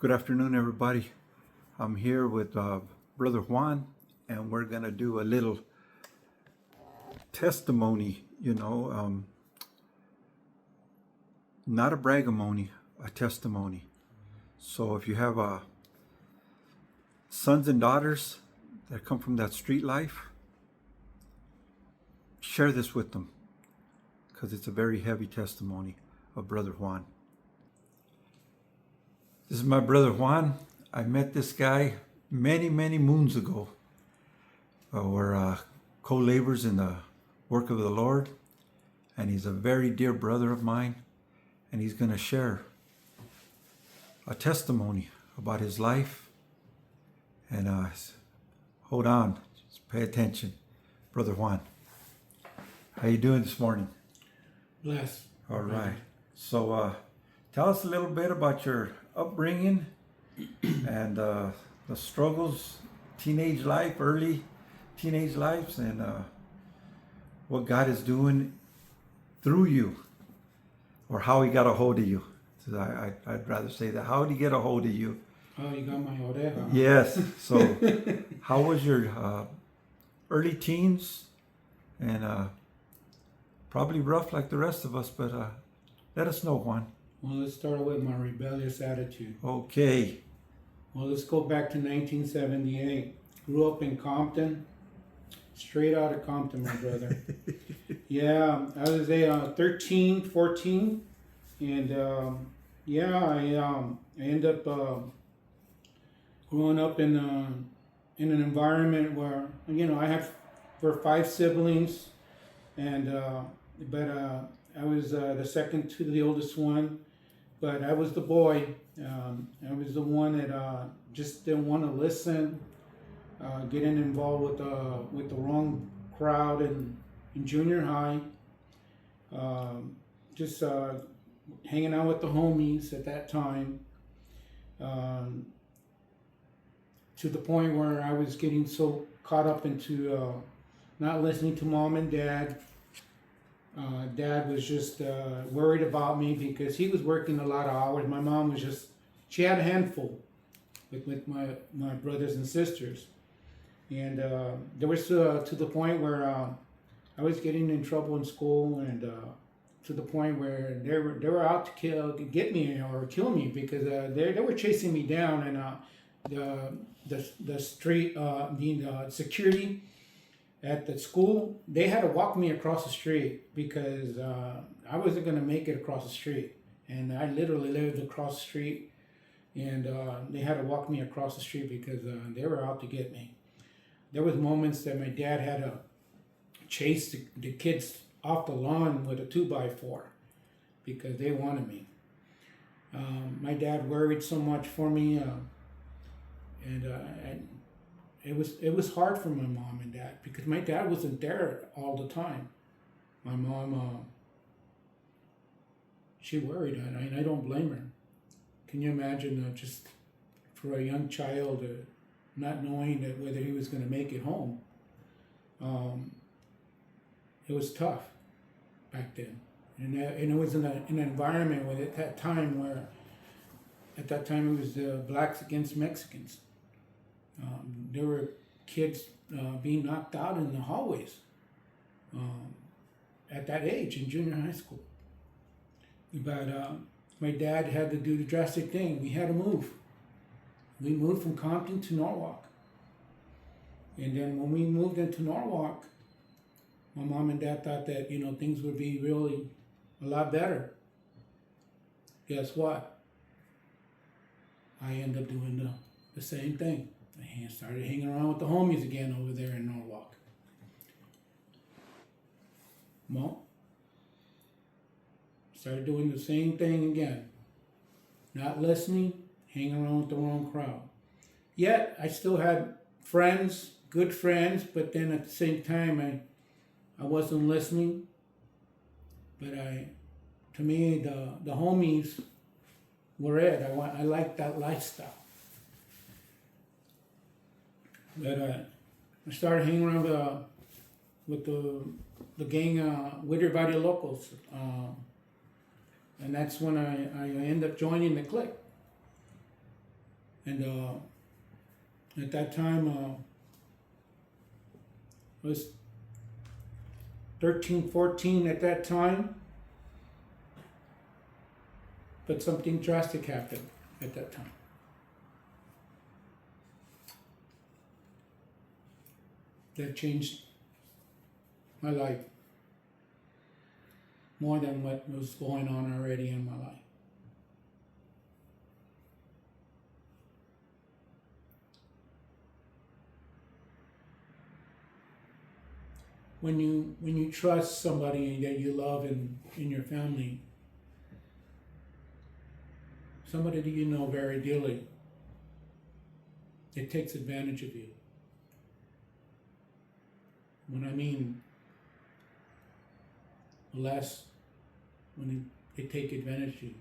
Good afternoon, everybody. I'm here with Brother Juan, and we're going to do a little testimony, not a bragamony, a testimony. So if you have sons and daughters that come from that street life, share this with them because it's a very heavy testimony of Brother Juan. This is my brother Juan. I met this guy many, many moons ago. We're co-laborers in the work of the Lord, and he's a very dear brother of mine, and he's going to share a testimony about his life. And hold on, just pay attention. Brother Juan, how you doing this morning? Bless. All right. So tell us a little bit about your upbringing and the struggles, teenage life, early teenage lives, and what God is doing through you, or how he got a hold of you. So I'd rather say that. How did he get a hold of you? Oh, you got my oreja. Yes. So how was your early teens? And probably rough like the rest of us, but let us know, Juan. Well, let's start with my rebellious attitude. Okay. Well, let's go back to 1978. Grew up in Compton. Straight out of Compton, my brother. Yeah, I was 13, 14. And I ended up growing up in an environment where, we're 5 siblings. And, I was the second to the oldest one. But I was the boy. I was the one that just didn't want to listen, getting involved with the wrong crowd in junior high. Just hanging out with the homies at that time. To the point where I was getting so caught up into not listening to mom and dad. Dad was just worried about me because he was working a lot of hours. My mom was she had a handful with my brothers and sisters. And there was to the point where I was getting in trouble in school, and to the point where they were out to get me or kill me because they were chasing me down, and the street the security at the school, they had to walk me across the street because I wasn't going to make it across the street. And I literally lived across the street, and they had to walk me across the street because they were out to get me. There was moments that my dad had to chase the kids off the lawn with a 2x4 because they wanted me. My dad worried so much for me, and it was hard for my mom and dad because my dad wasn't there all the time. My mom, she worried, and I don't blame her. Can you imagine just for a young child not knowing that whether he was going to make it home? It was tough back then, and it was in an environment at that time where it was blacks against Mexicans. There were kids being knocked out in the hallways at that age in junior high school. But my dad had to do the drastic thing. We had to move. We moved from Compton to Norwalk. And then when we moved into Norwalk, my mom and dad thought that, things would be really a lot better. Guess what? I ended up doing the same thing. I started hanging around with the homies again over there in Norwalk. Well, started doing the same thing again. Not listening, hanging around with the wrong crowd. Yet, I still had friends, good friends, but then at the same time, I wasn't listening. But to me, the homies were it. I liked that lifestyle. But I started hanging around with the gang Witter Body Locals. And that's when I ended up joining the clique. And at that time, I was 13, 14 at that time. But something drastic happened at that time. That changed my life more than what was going on already in my life. When you trust somebody that you love in your family, somebody that you know very dearly, it takes advantage of you. When I mean when they take advantage of you,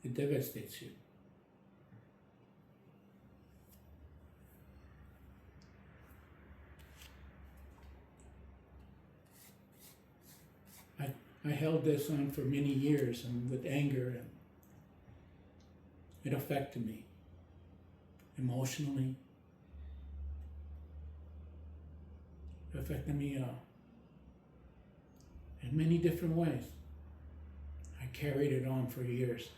it devastates you. I held this on for many years and with anger, and it affected me emotionally. It affected me in many different ways. I carried it on for years.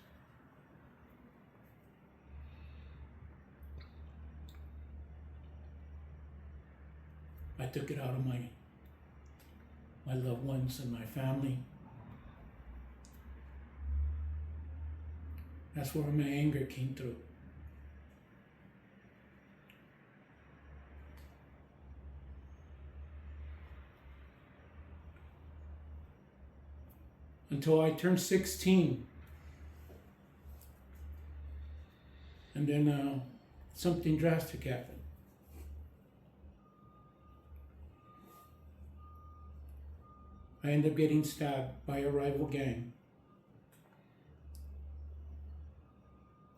I took it out of my loved ones and my family. That's where my anger came through. Until I turned 16. And then something drastic happened. I ended up getting stabbed by a rival gang.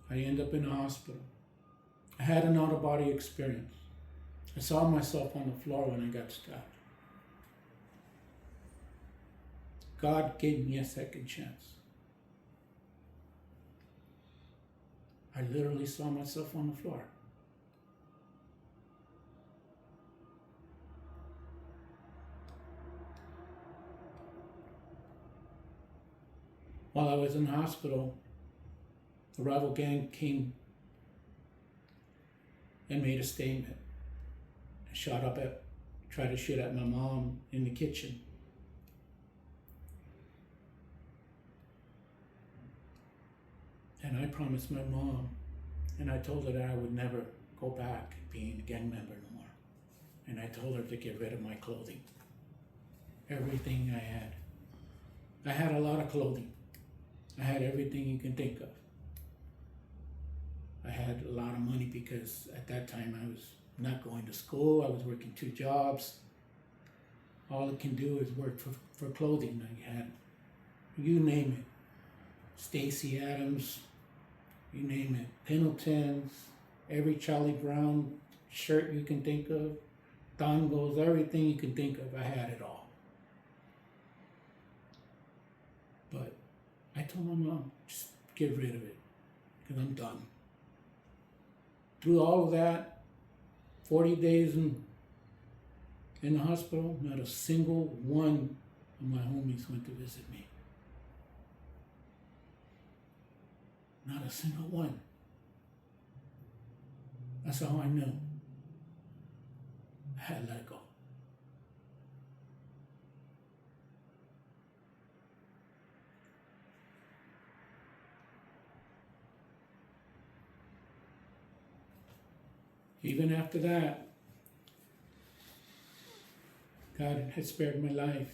I ended up in a hospital. I had an out-of-body experience. I saw myself on the floor when I got stabbed. God gave me a second chance. I literally saw myself on the floor. While I was in the hospital, the rival gang came and made a statement. Tried to shoot at my mom in the kitchen. And I promised my mom, and I told her that I would never go back being a gang member no more. And I told her to get rid of my clothing. Everything I had. I had a lot of clothing. I had everything you can think of. I had a lot of money because at that time I was not going to school. I was working 2 jobs. All I can do is work for clothing. I had, you name it, Stacy Adams, you name it, Pendletons, every Charlie Brown shirt you can think of, dongles, everything you can think of, I had it all. But I told my mom, just get rid of it, because I'm done. Through all of that, 40 days in the hospital, not a single one of my homies went to visit me. Not a single one. That's how I knew. I had to let go. Even after that, God had spared my life.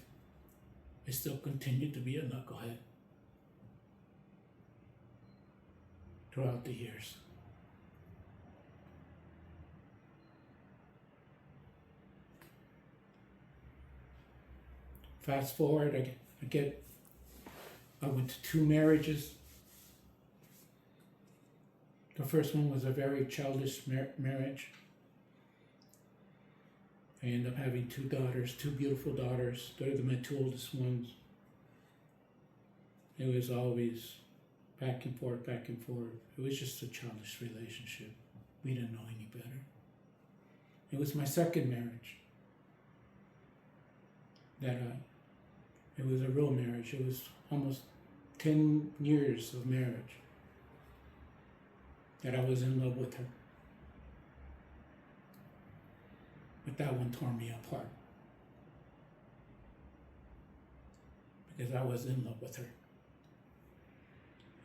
I still continued to be a knucklehead throughout the years. Fast forward, I went to 2 marriages. The first one was a very childish marriage. I ended up having 2 daughters, 2 beautiful daughters. They're my 2 oldest ones. It was always back and forth, back and forth. It was just a childish relationship. We didn't know any better. It was my second marriage. It was a real marriage. It was almost 10 years of marriage that I was in love with her. But that one tore me apart. Because I was in love with her.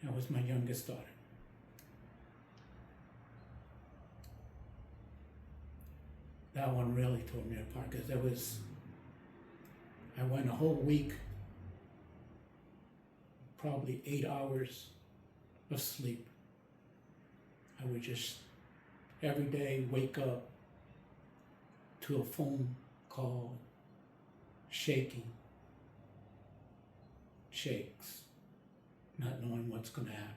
That was my youngest daughter. That one really tore me apart because I went a whole week, probably 8 hours of sleep. I would just every day wake up to a phone call, shaking, shakes, not knowing what's going to happen.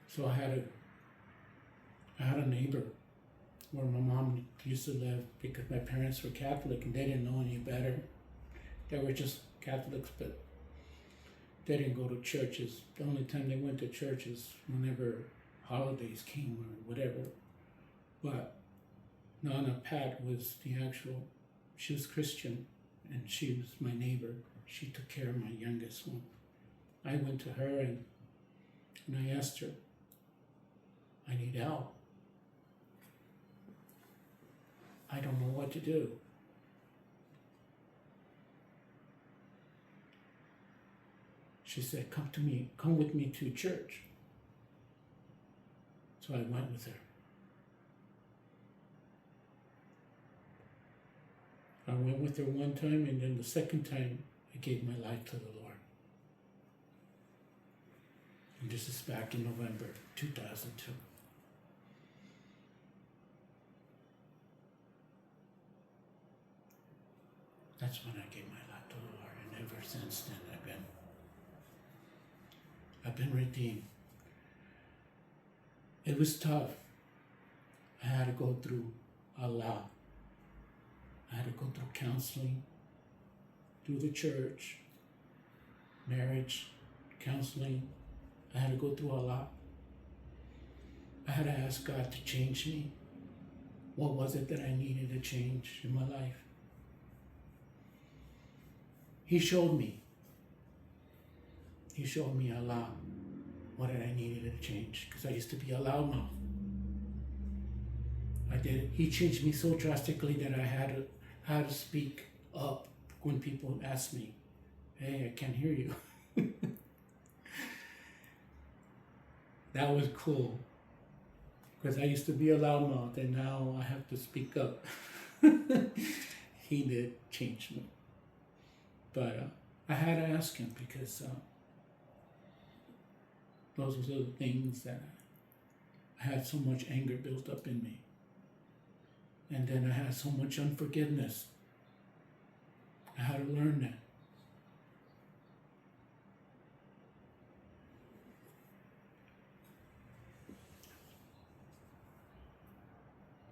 So I had a neighbor where my mom used to live because my parents were Catholic and they didn't know any better. They were just Catholics, but they didn't go to churches. The only time they went to churches whenever holidays came or whatever. But Nana Pat was she was Christian and she was my neighbor. She took care of my youngest one. I went to her and I asked her, I need help. I don't know what to do. She said, come with me to church. So I went with her. I went with her one time, and then the second time I gave my life to the Lord. And this is back in November 2002. That's when I gave my life to the Lord, and ever since then I've been redeemed. It was tough. I had to go through a lot. I had to go through counseling, through the church, marriage, counseling. I had to go through a lot. I had to ask God to change me. What was it that I needed to change in my life? He showed me. He showed me a lot what I needed to change because I used to be a loudmouth. He changed me so drastically that I had to speak up when people asked me, hey, I can't hear you. That was cool because I used to be a loudmouth and now I have to speak up. He did change me. But I had to ask him because those were the things that I had so much anger built up in me. And then I had so much unforgiveness. I had to learn that.